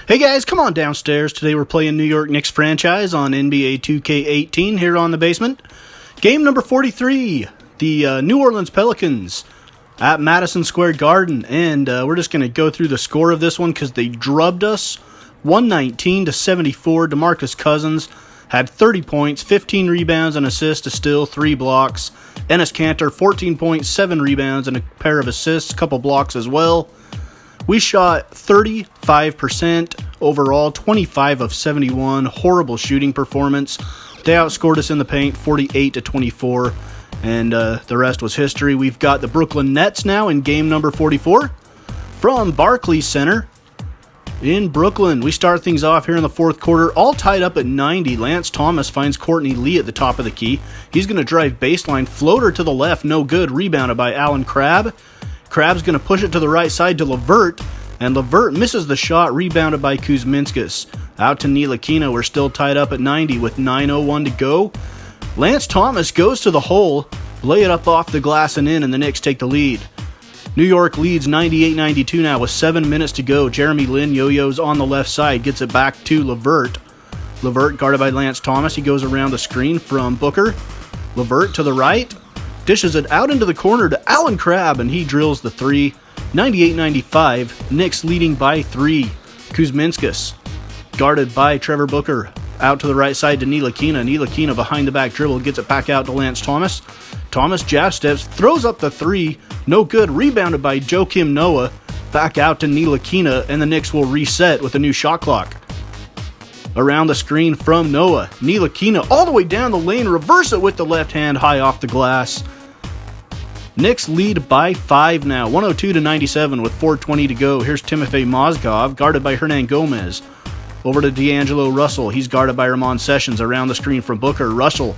Hey guys, come on downstairs. Today we're playing New York Knicks franchise on NBA 2K18 here on the basement. Game number 43, the New Orleans Pelicans at Madison Square Garden. And we're just going to go through the score of this one because they drubbed us 119-74. DeMarcus Cousins had 30 points, 15 rebounds, an assist, a steal, 3 blocks. Enes Kanter, 14 points, 7 rebounds, and a pair of assists, a couple blocks as well. We shot 35% overall, 25 of 71. Horrible shooting performance. They outscored us in the paint, 48-24, and the rest was history. We've got the Brooklyn Nets now in game number 44 from Barclays Center in Brooklyn. We start things off here in the fourth quarter, all tied up at 90. Lance Thomas finds Courtney Lee at the top of the key. He's going to drive baseline, floater to the left, no good. Rebounded by Allen Crabbe. Crabbe's going to push it to the right side to LeVert, and LeVert misses the shot, rebounded by Kuzminskas. Out to Ntilikina. We're still tied up at 90 with 9:01 to go. Lance Thomas goes to the hole, lay it up off the glass and in, and the Knicks take the lead. New York leads 98-92 now with 7 minutes to go. Jeremy Lin yo-yos on the left side, gets it back to LeVert. LeVert guarded by Lance Thomas. He goes around the screen from Booker. LeVert to the right. Dishes it out into the corner to Allen Crabbe, and he drills the three. 98-95, Knicks leading by 3. Kuzminskas, guarded by Trevor Booker, out to the right side to Ntilikina. Ntilikina behind the back dribble, gets it back out to Lance Thomas. Thomas jab steps, throws up the 3, no good, rebounded by Joakim Noah. Back out to Ntilikina, and the Knicks will reset with a new shot clock. Around the screen from Noah. Ntilikina all the way down the lane, reverse it with the left hand high off the glass. Knicks lead by 5 now, 102-97 with 4:20 to go. Here's Timofey Mozgov, guarded by Hernan Gomez. Over to D'Angelo Russell. He's guarded by Ramon Sessions. Around the screen from Booker. Russell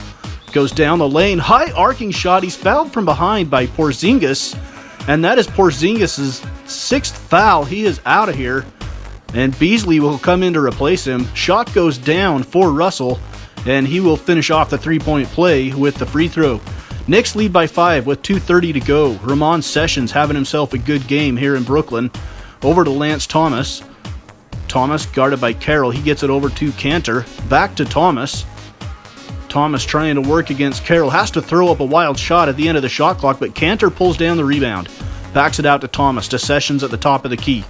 goes down the lane. High arcing shot. He's fouled from behind by Porzingis. And that is Porzingis' 6th foul. He is out of here. And Beasley will come in to replace him. Shot goes down for Russell. And he will finish off the 3-point play with the free throw. Knicks lead by 5 with 2:30 to go. Ramon Sessions having himself a good game here in Brooklyn. Over to Lance Thomas. Thomas guarded by Carroll. He gets it over to Kanter. Back to Thomas. Thomas trying to work against Carroll. Has to throw up a wild shot at the end of the shot clock, but Kanter pulls down the rebound. Backs it out to Thomas. To Sessions at the top of the key.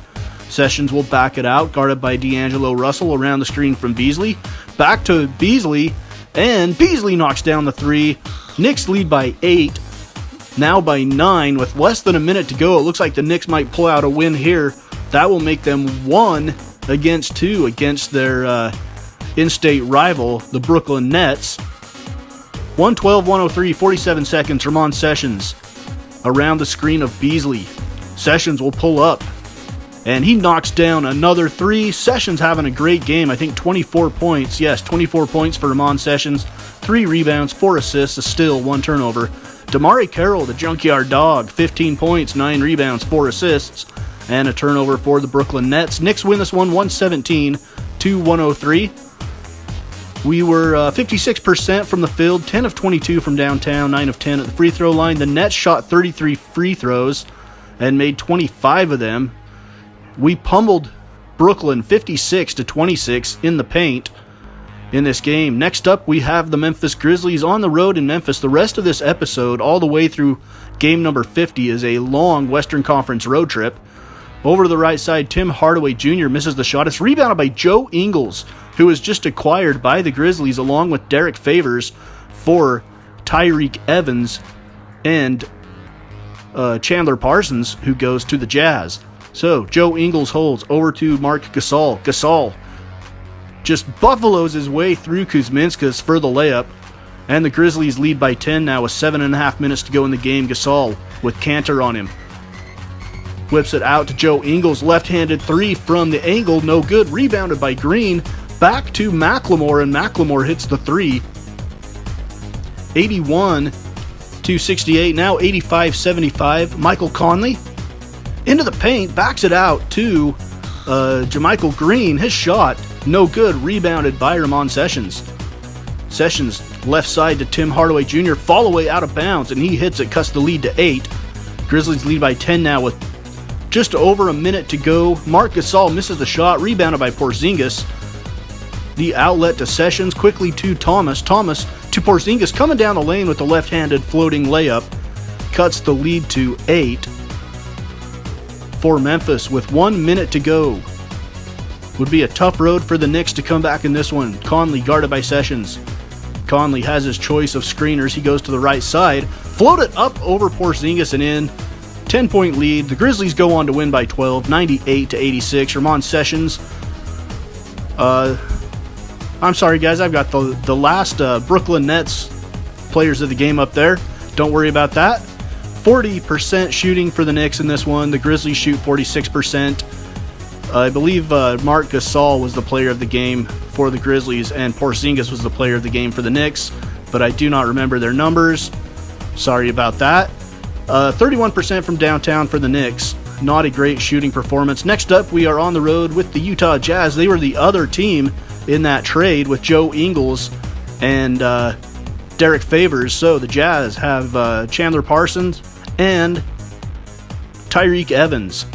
Sessions will back it out, guarded by D'Angelo Russell around the screen from Beasley. Back to Beasley, and Beasley knocks down the 3. Knicks lead by 8, now by 9 with less than a minute to go. It looks like the Knicks might pull out a win here. That will make them 1-2 against their in-state rival, the Brooklyn Nets. 112-103, 47 seconds. Ramon Sessions around the screen of Beasley. Sessions will pull up, and he knocks down another 3. Sessions having a great game. I think 24 points. Yes, 24 points for Ramon Sessions. 3 rebounds, 4 assists, a steal, 1 turnover. DeMarre Carroll, the junkyard dog, 15 points, 9 rebounds, 4 assists, and a turnover for the Brooklyn Nets. Knicks win this one 117-103. We were 56% from the field, 10 of 22 from downtown, 9 of 10 at the free throw line. The Nets shot 33 free throws and made 25 of them. We pummeled Brooklyn 56-26 in the paint in this game. Next up, we have the Memphis Grizzlies on the road in Memphis. The rest of this episode, all the way through game number 50, is a long Western Conference road trip. Over to the right side, Tim Hardaway Jr. misses the shot. It's rebounded by Joe Ingles, who was just acquired by the Grizzlies, along with Derek Favors for Tyreek Evans and Chandler Parsons, who goes to the Jazz. So, Joe Ingles holds over to Marc Gasol. Gasol just buffaloes his way through Kuzminskas for the layup. And the Grizzlies lead by 10 now with 7.5 minutes to go in the game. Gasol with Kanter on him. Whips it out to Joe Ingles. Left-handed 3 from the angle. No good. Rebounded by Green. Back to McLemore, and McLemore hits the 3. 81-68. Now 85-75. Michael Conley into the paint. Backs it out to JaMychal Green. His shot, no good. Rebounded by Ramon Sessions. Sessions left side to Tim Hardaway Jr. Fall away out of bounds, and he hits it, cuts the lead to 8. Grizzlies lead by 10 now with Just over a minute to go. Marc Gasol misses the shot, rebounded by Porzingis. The outlet to Sessions, quickly to Thomas. Thomas to Porzingis, coming down the lane with the left-handed floating layup. Cuts the lead to 8 for Memphis with 1 minute to go. Would be a tough road for the Knicks to come back in this one. Conley guarded by Sessions. Conley has his choice of screeners. He goes to the right side. Floated up over Porzingis and in. 10-point lead. The Grizzlies go on to win by 12, 98-86. Ramon Sessions. I'm sorry, guys. I've got the last Brooklyn Nets players of the game up there. Don't worry about that. 40% shooting for the Knicks in this one. The Grizzlies shoot 46%. I believe Marc Gasol was the player of the game for the Grizzlies, and Porzingis was the player of the game for the Knicks, but I do not remember their numbers. Sorry about that. 31% from downtown for the Knicks. Not a great shooting performance. Next up, we are on the road with the Utah Jazz. They were the other team in that trade with Joe Ingles and Derek Favors. So the Jazz have Chandler Parsons and Tyreke Evans.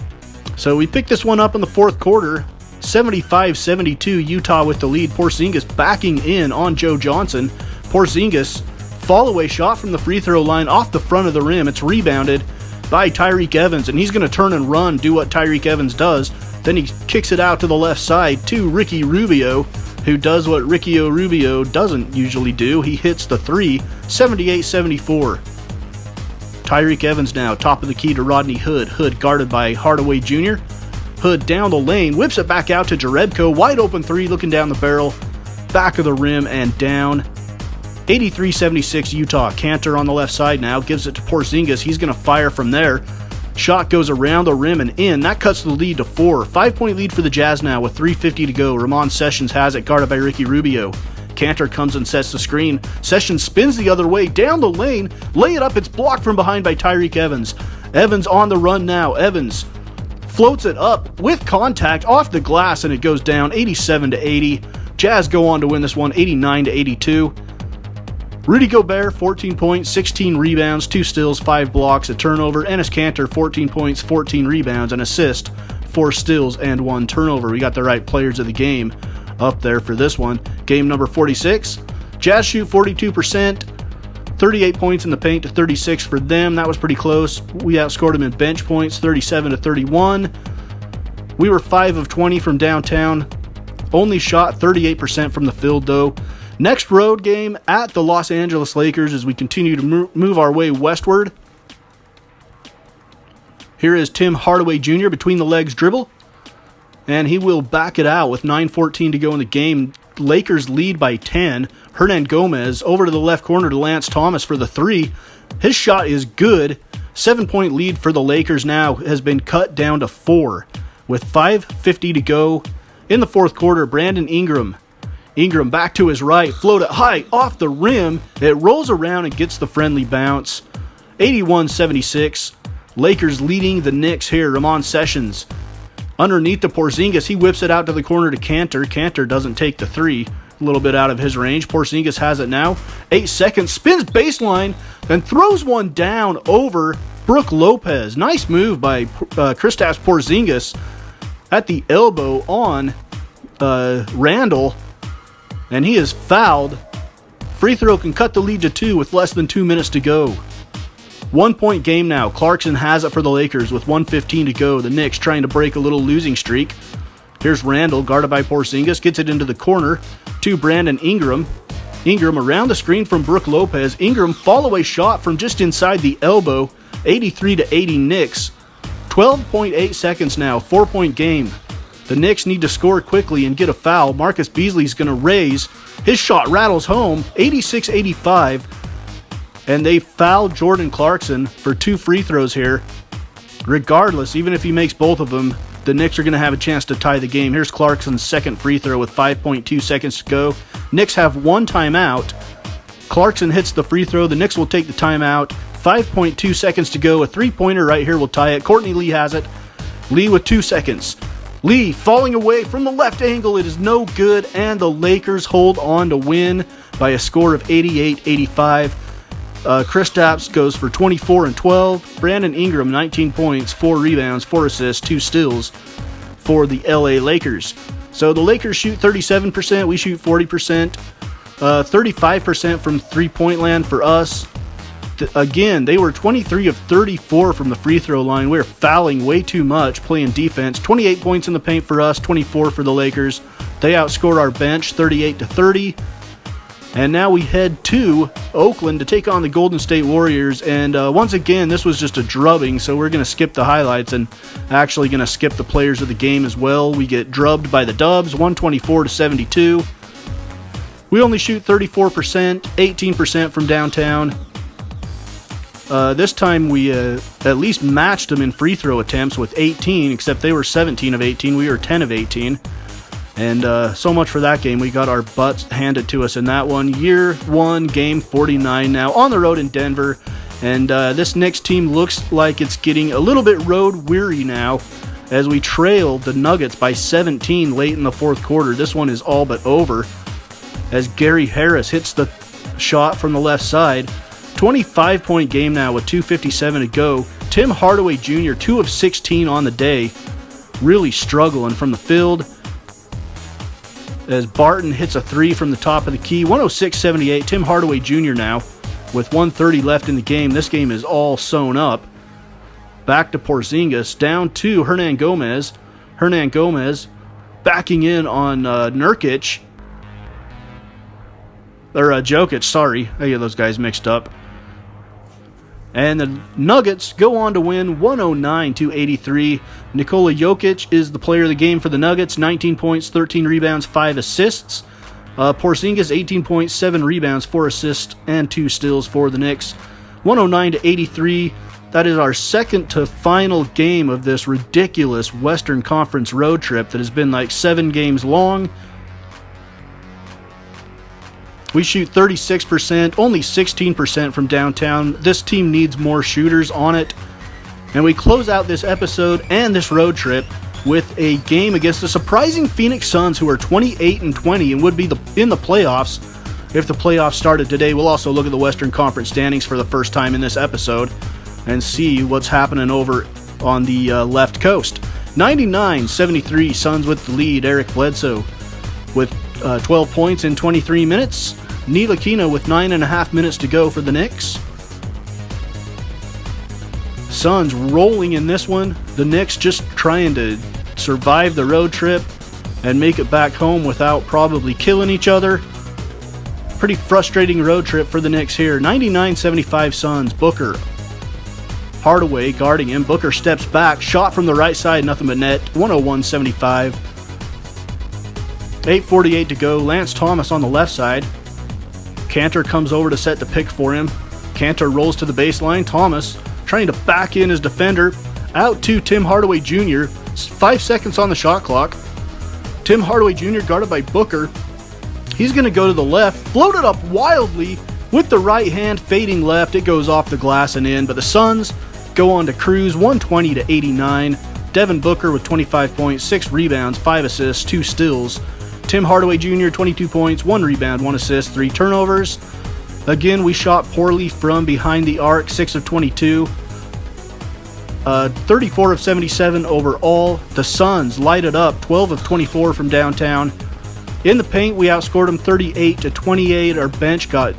So we picked this one up in the fourth quarter. 75-72, Utah with the lead. Porzingis backing in on Joe Johnson. Porzingis, fall-away shot from the free throw line off the front of the rim. It's rebounded by Tyreke Evans, and he's going to turn and run, do what Tyreke Evans does. Then he kicks it out to the left side to Ricky Rubio, who does what Ricky Rubio doesn't usually do. He hits the three, 78-74. Tyreke Evans now, top of the key to Rodney Hood. Hood guarded by Hardaway Jr. Hood down the lane, whips it back out to Jerebko. Wide open three, looking down the barrel. Back of the rim and down. 83-76 Utah. Cantor on the left side now, gives it to Porzingis. He's going to fire from there. Shot goes around the rim and in. That cuts the lead to 4. 5-point lead for the Jazz now with 3:50 to go. Ramon Sessions has it, guarded by Ricky Rubio. Cantor comes and sets the screen. Sessions spins the other way, down the lane. Lay it up, it's blocked from behind by Tyreke Evans. Evans on the run now. Evans floats it up with contact off the glass, and it goes down 87-80. Jazz go on to win this one 89-82. Rudy Gobert, 14 points, 16 rebounds, 2 steals, 5 blocks, a turnover. Enes Kanter, 14 points, 14 rebounds, an assist, 4 steals, and 1 turnover. We got the right players of the game up there for this one. Game number 46. Jazz shoot 42%, 38 points in the paint to 36 for them. That was pretty close. We outscored them in bench points, 37-31. We were 5 of 20 from downtown. Only shot 38% from the field, though. Next road game at the Los Angeles Lakers as we continue to move our way westward. Here is Tim Hardaway Jr. between the legs dribble. And he will back it out with 9:14 to go in the game. Lakers lead by 10. Hernan Gomez over to the left corner to Lance Thomas for the 3. His shot is good. 7-point lead for the Lakers now has been cut down to 4. With 5:50 to go in the fourth quarter, Brandon Ingram. Ingram back to his right, float it high off the rim. It rolls around and gets the friendly bounce. 81-76. Lakers leading the Knicks here. Ramon Sessions underneath the Porzingis. He whips it out to the corner to Cantor. Cantor doesn't take the 3. A little bit out of his range. Porzingis has it now. 8 seconds. Spins baseline. Then throws one down over Brook Lopez. Nice move by Kristaps Porzingis at the elbow on Randall. And he is fouled. Free throw can cut the lead to 2 with less than 2 minutes to go. 1-point game now. Clarkson has it for the Lakers with 1:15 to go. The Knicks trying to break a little losing streak. Here's Randall, guarded by Porzingis. Gets it into the corner to Brandon Ingram. Ingram around the screen from Brook Lopez. Ingram fall-away shot from just inside the elbow. 83-80 Knicks. 12.8 seconds now. 4-point game. The Knicks need to score quickly and get a foul. Marcus Beasley's going to raise. His shot rattles home. 86-85. And they fouled Jordan Clarkson for 2 free throws here. Regardless, even if he makes both of them, the Knicks are going to have a chance to tie the game. Here's Clarkson's second free throw with 5.2 seconds to go. Knicks have 1 timeout. Clarkson hits the free throw. The Knicks will take the timeout. 5.2 seconds to go. A 3-pointer right here will tie it. Courtney Lee has it. Lee with 2 seconds. Lee falling away from the left angle. It is no good, and the Lakers hold on to win by a score of 88-85. Kristaps goes for 24 and 12. Brandon Ingram, 19 points, 4 rebounds, 4 assists, 2 steals for the LA Lakers. So the Lakers shoot 37%, we shoot 40%, 35% from three-point land for us. Again, they were 23 of 34 from the free throw line. We were fouling way too much, playing defense. 28 points in the paint for us, 24 for the Lakers. They outscored our bench 38-30. And now we head to Oakland to take on the Golden State Warriors. And once again, this was just a drubbing, so we're going to skip the highlights and actually going to skip the players of the game as well. We get drubbed by the Dubs, 124-72. We only shoot 34%, 18% from downtown. This time we at least matched them in free throw attempts with 18, except they were 17 of 18. We were 10 of 18. And so much for that game. We got our butts handed to us in that one. Year 1, game 49 now, on the road in Denver. And this Knicks team looks like it's getting a little bit road weary now as we trailed the Nuggets by 17 late in the fourth quarter. This one is all but over as Gary Harris hits the shot from the left side. 25-point game now with 2:57 to go. Tim Hardaway Jr., 2 of 16 on the day. Really struggling from the field as Barton hits a 3 from the top of the key. 106-78. Tim Hardaway Jr. now with 1:30 left in the game. This game is all sewn up. Back to Porzingis. Down to Hernan Gomez. Hernan Gomez backing in on Nurkic. Or Jokic, sorry. I get those guys mixed up. And the Nuggets go on to win 109-83. Nikola Jokic is the player of the game for the Nuggets. 19 points, 13 rebounds, 5 assists. Porzingis, 18 points, 7 rebounds, 4 assists, and 2 steals for the Knicks. 109-83. That is our second to final game of this ridiculous Western Conference road trip that has been like 7 games long. We shoot 36%, only 16% from downtown. This team needs more shooters on it. And we close out this episode and this road trip with a game against the surprising Phoenix Suns, who are 28-20 and would be in the playoffs if the playoffs started today. We'll also look at the Western Conference standings for the first time in this episode and see what's happening over on the left coast. 99-73, Suns with the lead. Eric Bledsoe with 12 points in 23 minutes. Ntilikina with 9.5 minutes to go for the Knicks. Suns rolling in this one. The Knicks just trying to survive the road trip and make it back home without probably killing each other. Pretty frustrating road trip for the Knicks here. 99-75 Suns. Booker. Hardaway guarding him. Booker steps back. Shot from the right side. Nothing but net. 101-75. 8:48 to go. Lance Thomas on the left side. Cantor comes over to set the pick for him. Cantor rolls to the baseline. Thomas trying to back in his defender. Out to Tim Hardaway Jr. 5 seconds on the shot clock. Tim Hardaway Jr. guarded by Booker. He's going to go to the left. Floated up wildly with the right hand, fading left. It goes off the glass and in. But the Suns go on to cruise 120-89. Devin Booker with 25 points, 6 rebounds, 5 assists, 2 steals. Tim Hardaway Jr., 22 points, 1 rebound, 1 assist, 3 turnovers. Again, we shot poorly from behind the arc, 6 of 22. 34 of 77 overall. The Suns lighted up, 12 of 24 from downtown. In the paint, we outscored them 38-28. Our bench got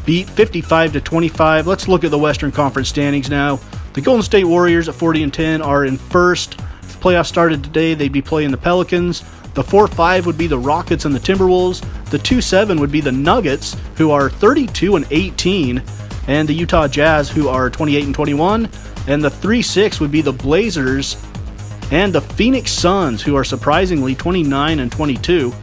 beat 55-25. Let's look at the Western Conference standings now. The Golden State Warriors at 40-10 are in first. If the playoffs started today, they'd be playing the Pelicans. The 4-5 would be the Rockets and the Timberwolves. The 2-7 would be the Nuggets, who are 32-18, and the Utah Jazz, who are 28-21. And the 3-6 would be the Blazers and the Phoenix Suns, who are surprisingly 29-22.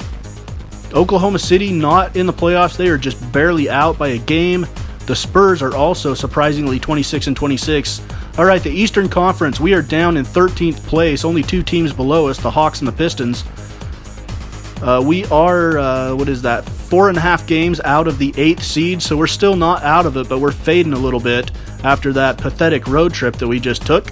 Oklahoma City not in the playoffs. They are just barely out by a game. The Spurs are also surprisingly 26-26. All right, the Eastern Conference, we are down in 13th place. Only 2 teams below us, the Hawks and the Pistons. We are, 4.5 games out of the 8th seed, so we're still not out of it, but we're fading a little bit after that pathetic road trip that we just took.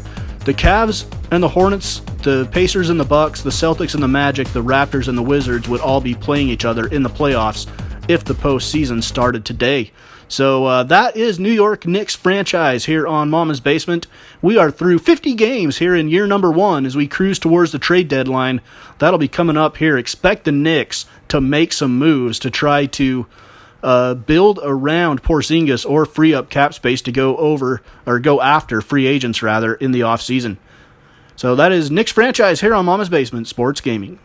The Cavs and the Hornets, the Pacers and the Bucks, the Celtics and the Magic, the Raptors and the Wizards would all be playing each other in the playoffs if the postseason started today. So that is New York Knicks franchise here on Mama's Basement. We are through 50 games here in year number 1 as we cruise towards the trade deadline. That'll be coming up here. Expect the Knicks to make some moves to try to build around Porzingis or free up cap space to go after free agents rather in the offseason. So that is Knicks franchise here on Mama's Basement Sports Gaming.